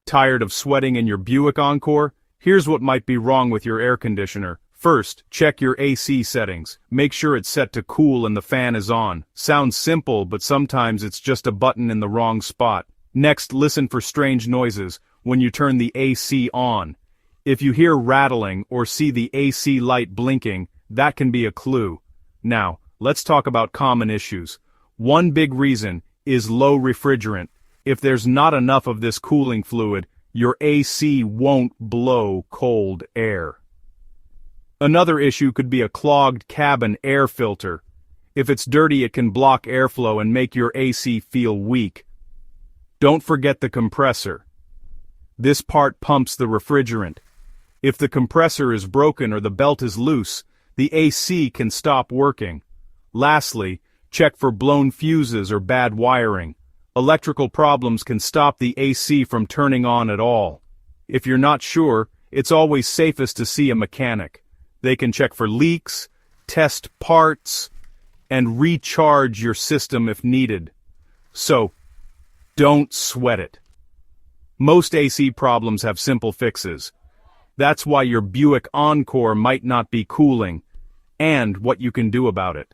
Tired of sweating in your Buick Encore? Here's what might be wrong with your air conditioner. First, check your AC settings. Make sure it's set to cool and the fan is on. Sounds simple, but sometimes it's just a button in the wrong spot. Next, listen for strange noises when you turn the AC on. If you hear rattling or see the AC light blinking, that can be a clue. Now, let's talk about common issues. One big reason is low refrigerant. If there's not enough of this cooling fluid, your AC won't blow cold air. Another issue could be a clogged cabin air filter. If it's dirty, it can block airflow and make your AC feel weak. Don't forget the compressor. This part pumps the refrigerant. If the compressor is broken or the belt is loose, the AC can stop working. Lastly, check for blown fuses or bad wiring. Electrical problems can stop the AC from turning on at all. If you're not sure, it's always safest to see a mechanic. They can check for leaks, test parts, and recharge your system if needed. So, don't sweat it. Most AC problems have simple fixes. That's why your Buick Encore might not be cooling, and what you can do about it.